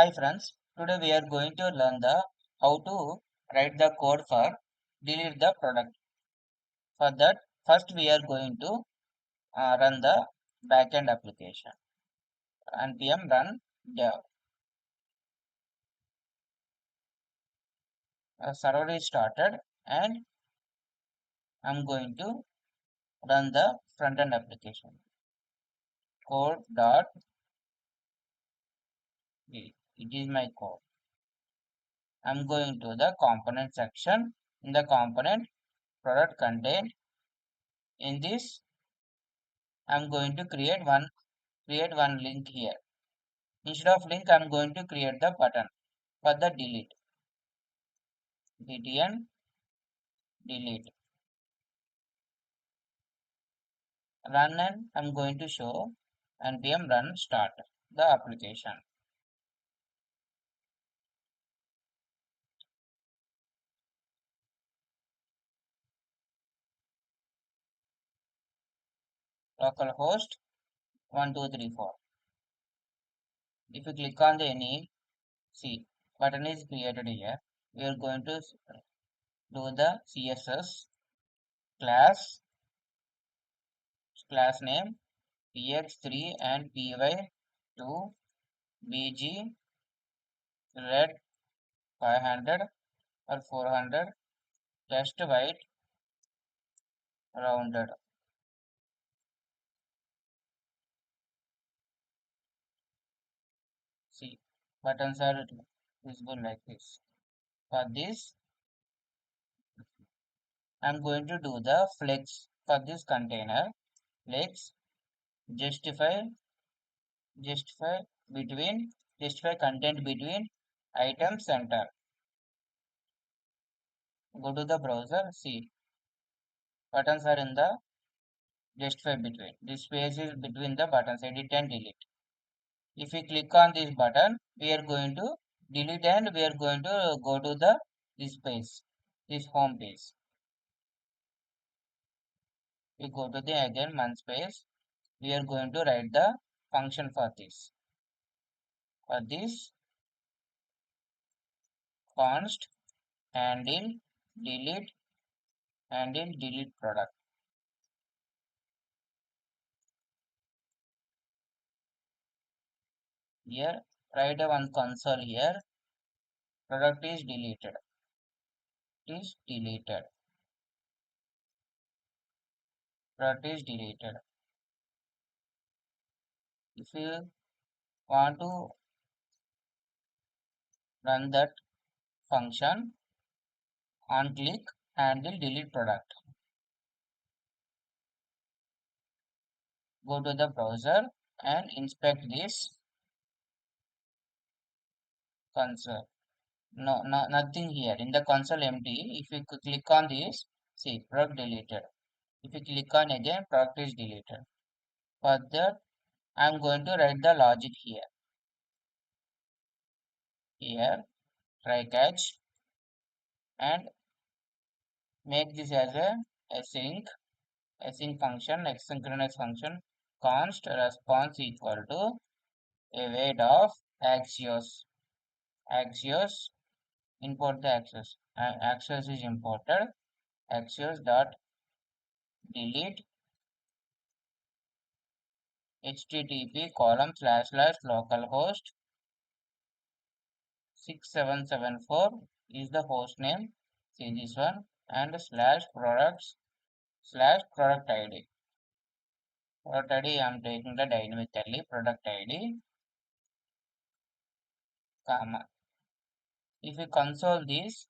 Hi friends, today we are going to learn the how to write the code for delete the product. For that, first we are going to run the backend application. npm run dev. Server is started and I'm going to run the front end application. Code dot it is my code. I'm going to the component section. In the component product content, in this I'm going to create one link here. Instead of link, I'm going to create the button for the delete. btn delete. Run and I'm going to show npm run start the application. Localhost 1234. If you click on the any, see button is created here. We are going to do the CSS class name px3 and py2 bg red 500 or 400 test white rounded. See, buttons are visible like this. For this, I'm going to do the flex for this container. Flex justify justify justify content between items center. Go to the browser. See, buttons are in the justify between. This space is between the buttons. Edit and delete. If we click on this button, we are going to delete and we are going to go to the this page, this home page. We go to the again one space. We are going to write the function for this. For this, const handle delete product. Here, write a one console here. Product is deleted. Is deleted. Product is deleted. If you want to run that function, on click handle delete product. Go to the browser and inspect this console. No, nothing here. In the console empty. If you click on this, see product deleted. If you click on again, product is deleted. For that, I'm going to write the logic here. Here, try catch and make this as a async function, asynchronous function. Const response equal to a weight of axios. Axios import the axios. Axios is imported. Axios dot delete http column / localhost 6774 is the host name. See this one and /products /product ID. Product ID I am taking the dynamically product ID, comma. If you console this,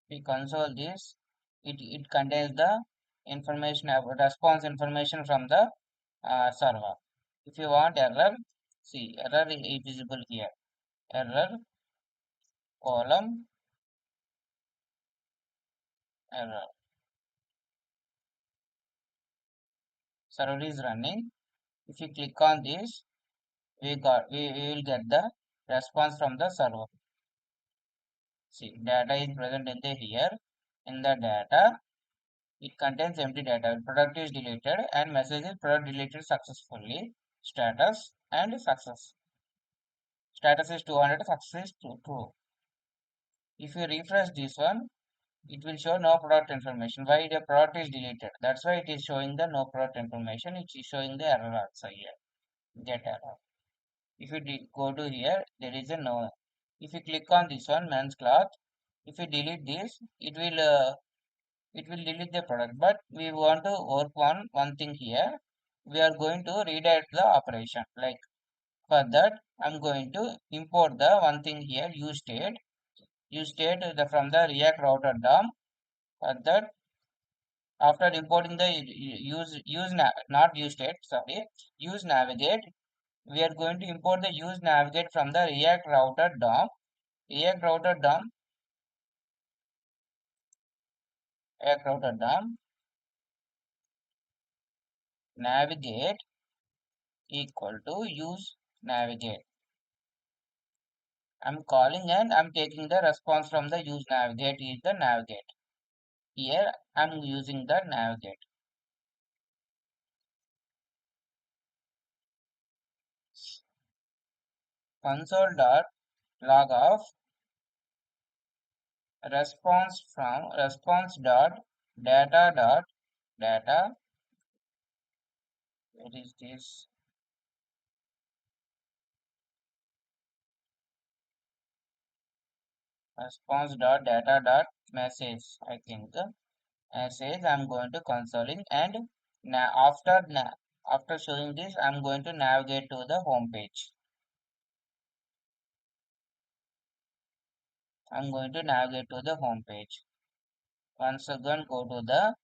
it contains the information about response information from the server. If you want error, see error is visible here. Error column error. Server is running. If you click on this, we will get the response from the server. See, data is present in the here. In the data, it contains empty data. Product is deleted and message is product deleted successfully. status and success. Status is 200, success is true. If you refresh this one, it will show no product information. Why the product is deleted? That's why it is showing the no product information. It is showing the error also here. Get error. If you go to here, there is a no. If you click on this one, men's cloth, if you delete this, it will delete the product. But we want to work on one thing here. We are going to redirect the operation. Like for that, I'm going to import the one thing here, use state. Use state from the React router DOM. For that, after importing the not use state, sorry, use navigate. We are going to import the use navigate from the React router DOM. React router DOM, React router DOM, navigate equal to use navigate. I'm calling and I'm taking the response from the use navigate is the navigate. Here I'm using the navigate. Console dot log of response from response dot data. What is this? Response dot data dot message. I think message I'm going to consoling and after showing this I'm going to navigate to the home page. I'm going to navigate to the home page. Once again go to the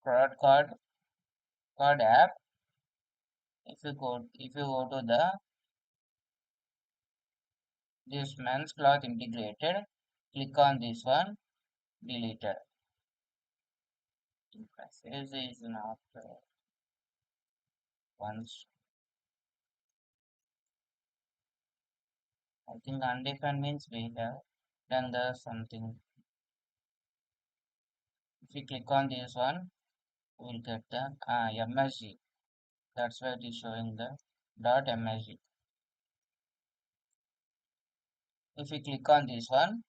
product card app. If you go to the this men's cloth integrated, click on this one, deleted. Message is not once. I think undefined means we have done the something. If you click on this one, we will get the MSG. That's why it is showing the dot MSG. If you click on this one,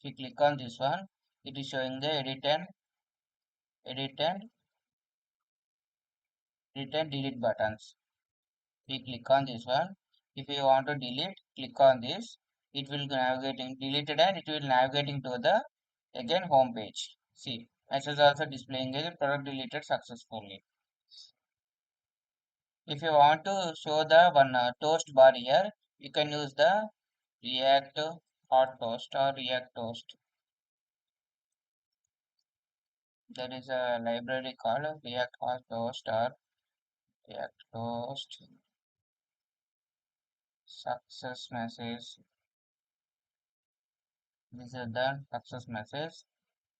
if you click on this one, it is showing the edit and delete buttons. We click on this one. If you want to delete, click on this. It will navigating deleted and it will navigating to the again home page. See, message also displaying a product deleted successfully. If you want to show the one toast bar here, you can use the React hot toast or React toast. There is a library called React hot toast or React toast success message. This is the success message.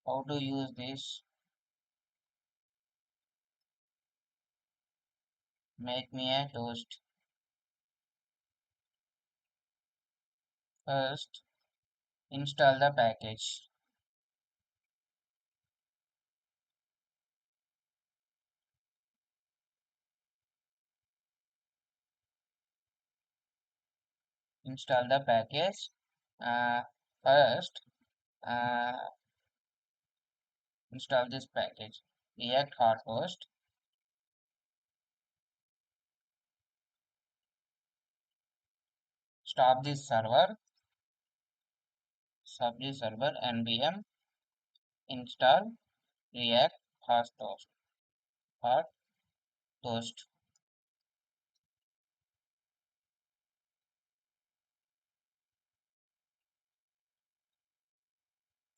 How to use this? Make me a toast. First, install the package. Install the package. Uh, First, uh, install this package. React hot host. Stop this server. Stop this server. npm install React hot toast. Hot toast.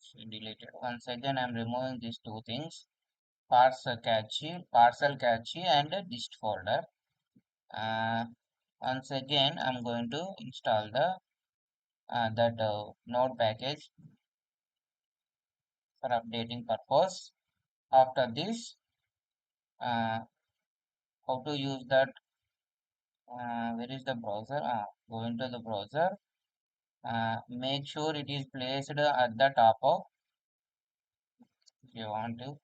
So deleted. Once again, I'm removing these two things. Parcel cache, and a dist folder. Uh, Once again, I'm going to install the that node package for updating purpose. After this, uh, how to use that? Where is the browser? Go into the browser. Make sure it is placed at the top of if you want to.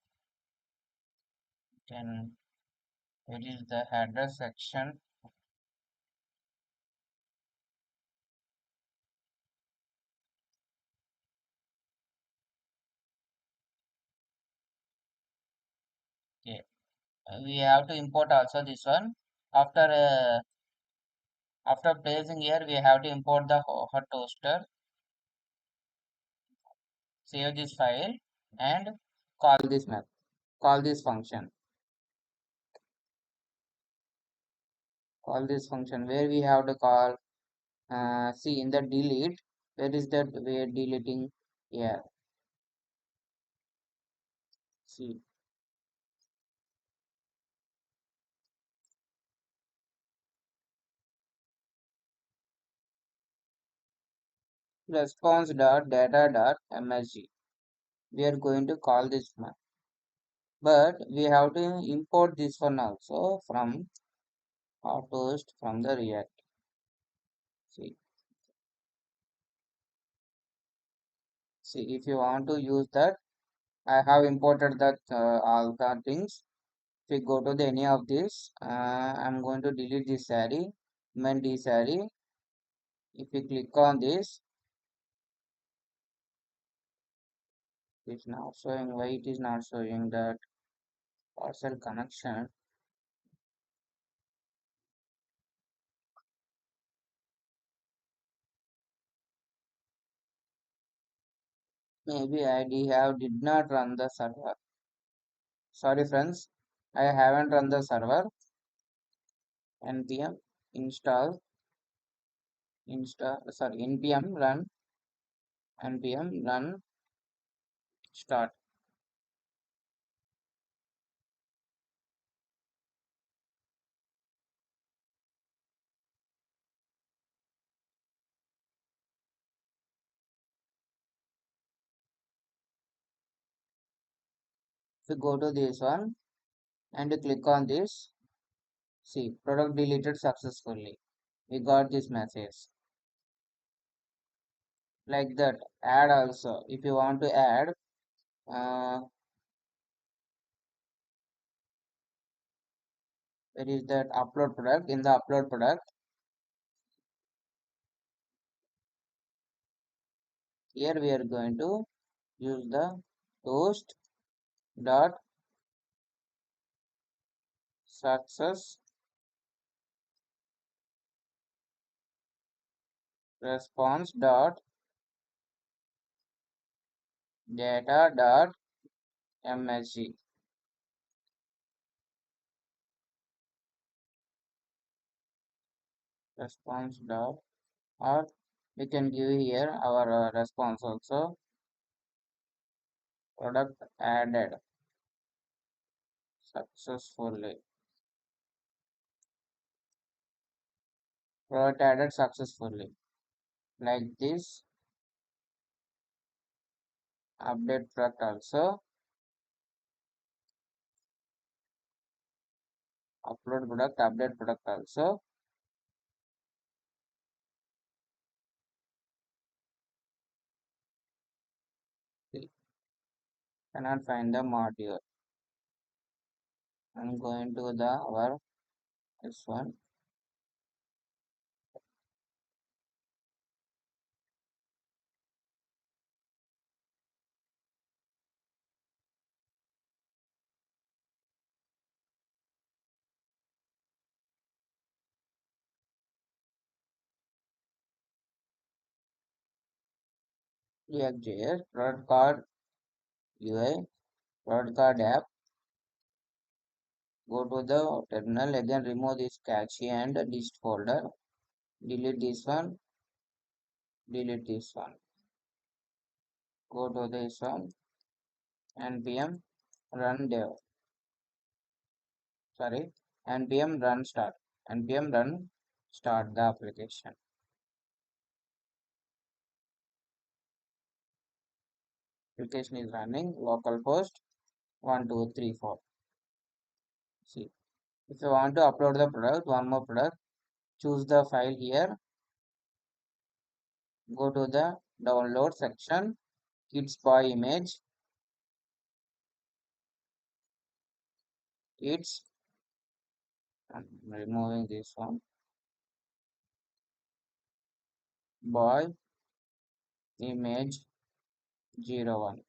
Then it is the header section. Okay. We have to import also this one. After placing here, we have to import the hot toaster. Save this file and call this map. Call this function. Call this function where we have to call. See in the delete. Where is that we are deleting? Yeah. See response dot data dot msg. We are going to call this map, but we have to import this one also from host from the React. See, see if you want to use that, I have imported that all the things. If we go to the any of this, I'm going to delete this array, mend this array. If we click on this, it's not showing. Why it is not showing that parcel connection? Maybe did not run the server. Sorry friends, I haven't run the server. npm npm run start. If you go to this one and you click on this, see product deleted successfully. We got this message like that. Add also. If you want to add, uh, where is that upload product? In the upload product, here we are going to use the toast dot success response dot data dot msg. Response dot, or we can give here our response also. Product added successfully. Product added successfully. Like this. Update product also. Upload product, update product also. See, cannot find the module. I'm going to the our this one. React.js, product card UI, product card app. Go to the terminal again, remove this cache and list folder. Delete this one, delete this one. Go to this one, npm run dev. Sorry, npm run start. npm run start the application. Application is running localhost 1234. See, if you want to upload the product, one more product, choose the file here. Go to the download section, kids boy image. Kids. I'm removing this one. Boy image 01.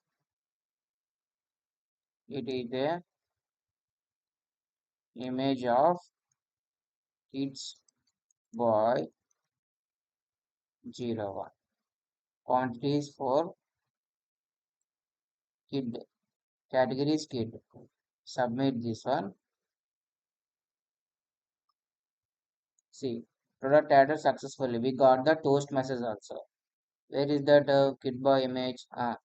It is a image of kids boy 01. Quantities for kid. Category is kid. Submit this one. See, product added successfully. We got the toast message also. Where is that kid boy image? I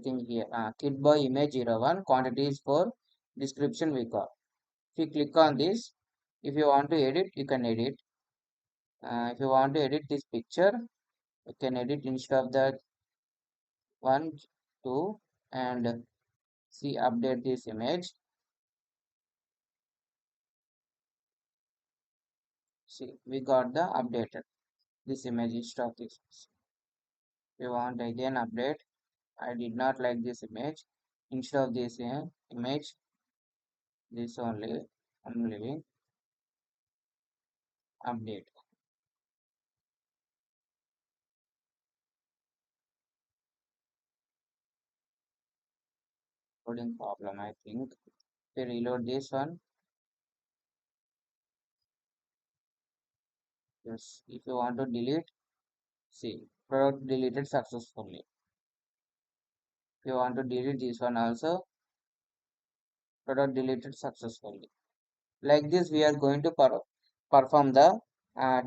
think here. Kid boy image 01. Quantities for description we got. If you click on this, if you want to edit, you can edit. If you want to edit this picture, you can edit instead of that 1, 2, and see update this image. See, we got the updated this image instead of this. If you want again update, I did not like this image. Instead of this image, this only I'm leaving update. Loading problem, I think. If you reload this one, yes. If you want to delete, see product deleted successfully. If you want to delete this one also, product deleted successfully. Like this, we are going to perform the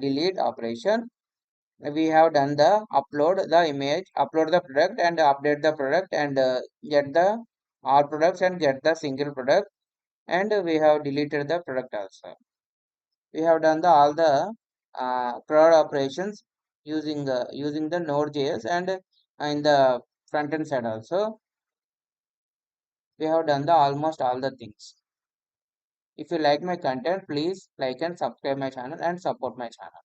delete operation. We have done the upload the image, upload the product and update the product and get the all products and get the single product, and we have deleted the product also. We have done the all the product operations using the Node.js and in the front end side also. We have done the almost all the things. If you like my content, please like and subscribe my channel and support my channel.